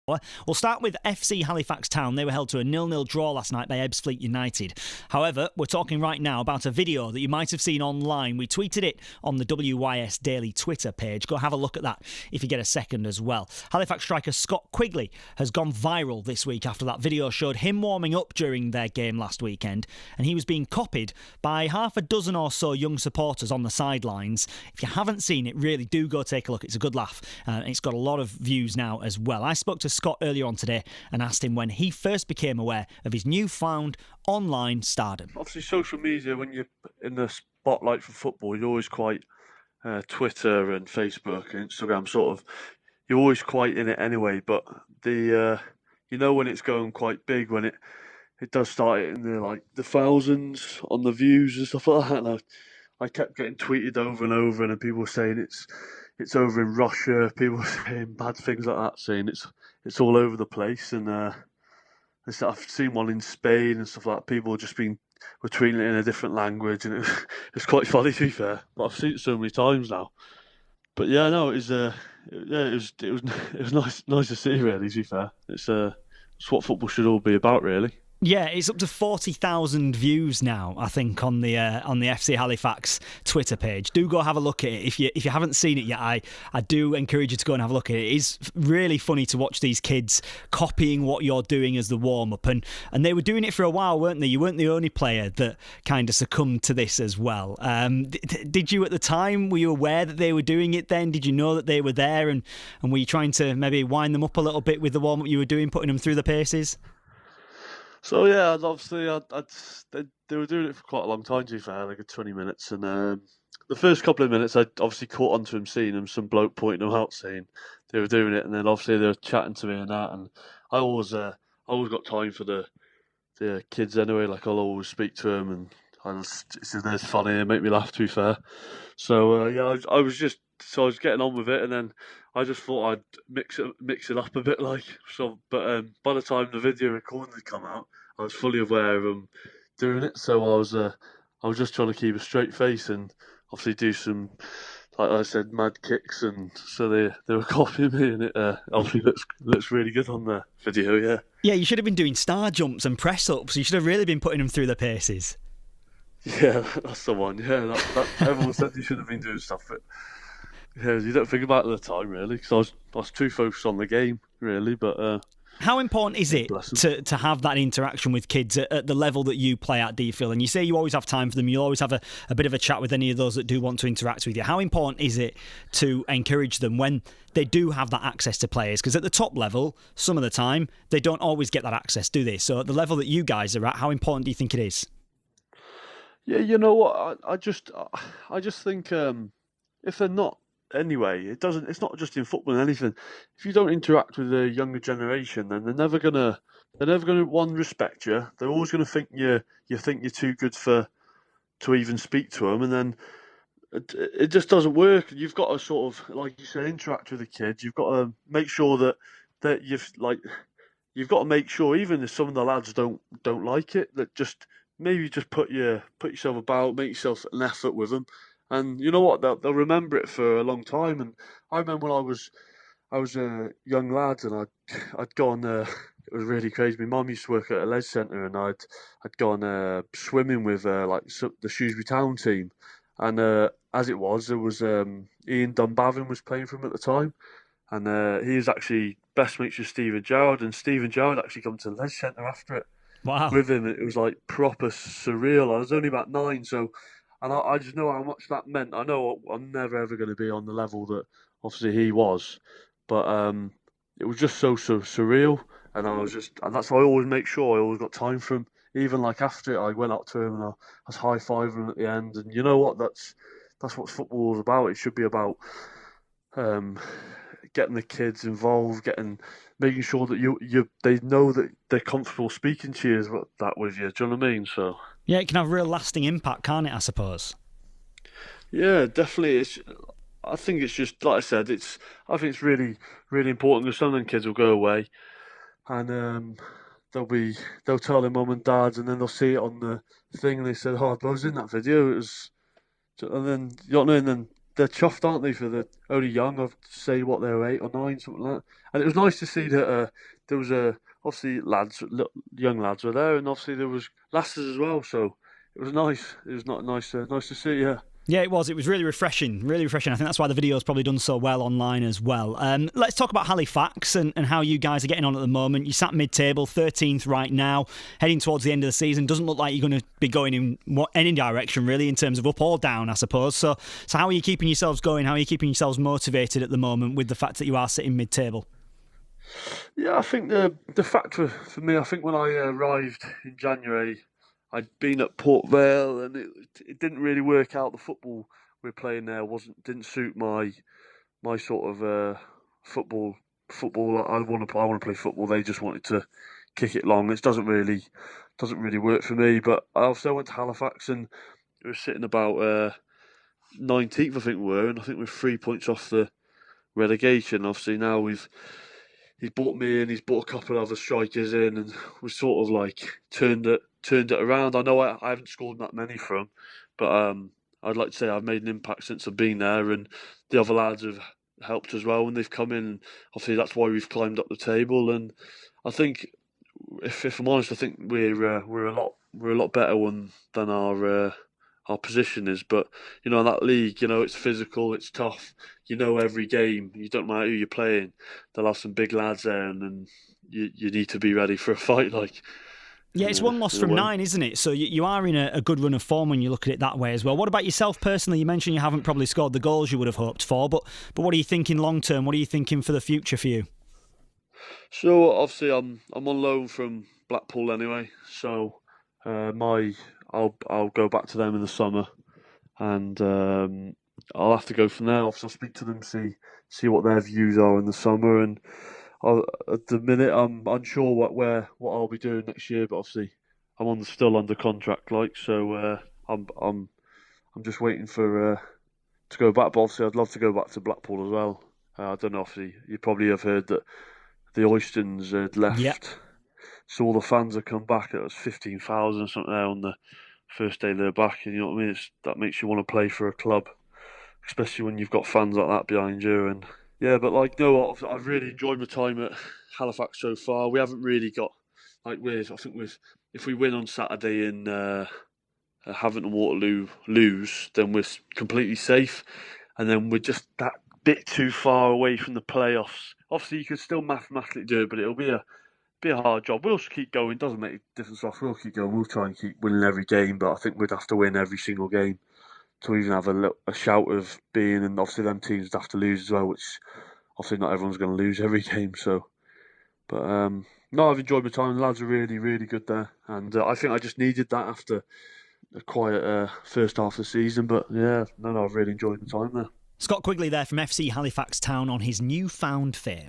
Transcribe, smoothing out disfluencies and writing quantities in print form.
We'll start with FC Halifax Town. They were held to a 0-0 draw last night by Ebbsfleet United. However, we're talking right now about a video that you might have seen online. We tweeted it on the WYS Daily Twitter page. Go have a look at that if you get a second as well. Halifax striker Scott Quigley has gone viral this week after that video showed him warming up during their game last weekend, and he was being copied by half a dozen or so young supporters on the sidelines. If you haven't seen it, really do go take a look. It's a good laugh. It's got a lot of views now as well. I spoke to Scott earlier on today and asked him when he first became aware of his newfound online stardom. Obviously, social media, when you're in the spotlight for football, you're always quite Twitter and Facebook and Instagram you're always quite in it anyway. But when it's going quite big, when it does start in the thousands on the views and stuff like that. And I kept getting tweeted over and over, and people were saying it's over in Russia. People were saying bad things like that, saying it's all over the place. And I've seen one in Spain and stuff like that. People were tweeting it in a different language, and it's quite funny, to be fair. But I've seen it so many times now. But yeah, no, it was nice to see, really. To be fair, it's what football should all be about, really. Yeah, it's up to 40,000 views now, I think, on the FC Halifax Twitter page. Do go have a look at it. If you haven't seen it yet, I do encourage you to go and have a look at it. It is really funny to watch these kids copying what you're doing as the warm-up. And they were doing it for a while, weren't they? You weren't the only player that kind of succumbed to this as well. Did you at the time, were you aware that they were doing it then? Did you know that they were there? And were you trying to maybe wind them up a little bit with the warm-up you were doing, putting them through the paces? So yeah, obviously they were doing it for quite a long time, to be fair, like 20 minutes. And the first couple of minutes, I obviously caught onto him, seeing him, some bloke pointing them out, saying they were doing it. And then obviously they were chatting to me and that. And I always got time for the kids anyway. Like, I'll always speak to them, and it's funny, they make me laugh, to be fair. So I was getting on with it, and then I just thought I'd mix it up a bit, like so. But by the time the video recording had come out, I was fully aware of them doing it. So I was just trying to keep a straight face and obviously do some, like I said, mad kicks, and so they were copying me, and it obviously looks really good on the video. Yeah. Yeah, you should have been doing star jumps and press ups. You should have really been putting them through the paces. Yeah, that's the one. Yeah, that everyone said you should have been doing stuff, but yeah, you don't think about it at the time, really, because I was too focused on the game, really. But how important is it to have that interaction with kids at the level that you play at, do you feel? And you say you always have time for them, you always have a bit of a chat with any of those that do want to interact with you. How important is it to encourage them when they do have that access to players? Because at the top level, some of the time, they don't always get that access, do they? So at the level that you guys are at, how important do you think it is? Yeah, you know what? I just think if they're not anyway, it's not just in football and anything. If you don't interact with the younger generation, then they're never gonna respect you. They're always gonna think you think you're too good to even speak to them, and then it just doesn't work. You've got to sort of, like you said, interact with the kids. You've got to make sure that you've got to make sure, even if some of the lads don't like it, that just maybe just put yourself about, make yourself an effort with them, and you know what, they'll remember it for a long time. And I remember when I was a young lad, and I'd gone. It was really crazy. My mum used to work at a leisure centre, and I'd gone swimming with the Shrewsbury Town team, and as it was, there was Ian Dunbavin was playing for him at the time, and he was actually best mates with Stephen Gerrard, and Stephen Gerrard actually come to the leisure centre after it. Wow. With him, it was like proper surreal. I was only about 9, and I just know how much that meant. I know I'm never ever going to be on the level that obviously he was, but it was just so surreal. And and that's why I always make sure I always got time for him. Even like after it, I went up to him and I was high fiving him at the end. And you know what? That's what football is about. It should be about getting the kids involved, making sure that they know that they're comfortable speaking to you with you. Do you know what I mean? So yeah, it can have a real lasting impact, can't it, I suppose? Yeah, definitely. I think it's just, like I said, I think it's really, really important, because some of them kids will go away and they'll tell their mum and dads, and then they'll see it on the thing and they said, "Oh, I was in that video." It was, and then you know what I mean. Then they're chuffed, aren't they, for the only young? I'd say what they were 8 or 9, something like that. And it was nice to see that there was obviously young lads were there, and obviously there was lasses as well. So it was nice. It was not nice to see. Yeah. Yeah, it was. It was really refreshing, really refreshing. I think that's why the video's probably done so well online as well. Let's talk about Halifax and how you guys are getting on at the moment. You sat mid-table, 13th right now, heading towards the end of the season. Doesn't look like you're going to be going in any direction, really, in terms of up or down, I suppose. So how are you keeping yourselves going? How are you keeping yourselves motivated at the moment with the fact that you are sitting mid-table? Yeah, I think the factor for me, I think when I arrived in January, I'd been at Port Vale, and it didn't really work out. The football we were playing there didn't suit my sort of football. I want to play football. They just wanted to kick it long. It doesn't really work for me. But I also went to Halifax, and we were sitting about 19th, I think we were, and I think we're 3 points off the relegation. Obviously now he's bought me in, he's bought a couple of other strikers in, and we sort of like turned it around. I know I haven't scored that many for him, but I'd like to say I've made an impact since I've been there, and the other lads have helped as well when they've come in. And obviously that's why we've climbed up the table. And I think, if I'm honest, I think we're a lot better than our position is. But that league, it's physical, it's tough. Every game, you don't matter who you're playing, they'll have some big lads there, and then you need to be ready for a fight. Yeah, it's one loss from 9, isn't it? So you are in a good run of form when you look at it that way as well. What about yourself personally? You mentioned you haven't probably scored the goals you would have hoped for, but what are you thinking long term? What are you thinking for the future for you? So obviously I'm on loan from Blackpool anyway. So I'll go back to them in the summer, and I'll have to go from there. Obviously, I'll speak to them, see what their views are in the summer, and at the minute I'm unsure what I'll be doing next year. But obviously, I'm still under contract, so I'm just waiting for to go back. But obviously, I'd love to go back to Blackpool as well. I don't know if you probably have heard that the Oystons had left. Yep. So all the fans have come back. It was 15,000 or something there on the first day they're back, and you know what I mean. That makes you want to play for a club, especially when you've got fans like that behind you. And yeah, but I've really enjoyed my time at Halifax so far. We haven't really got if we win on Saturday and Havant and Waterloo lose, then we're completely safe, and then we're just that bit too far away from the playoffs. Obviously, you can still mathematically do it, but it'll be a hard job. We'll just keep going. Doesn't make a difference to us. We'll keep going. We'll try and keep winning every game, but I think we'd have to win every single game to even have a shout of being. And obviously, them teams would have to lose as well, which obviously not everyone's going to lose every game. So, but no, I've enjoyed my time. The lads are really, really good there, and I think I just needed that after a quiet first half of the season. But yeah, no, I've really enjoyed my time there. Scott Quigley there from FC Halifax Town on his newfound fame.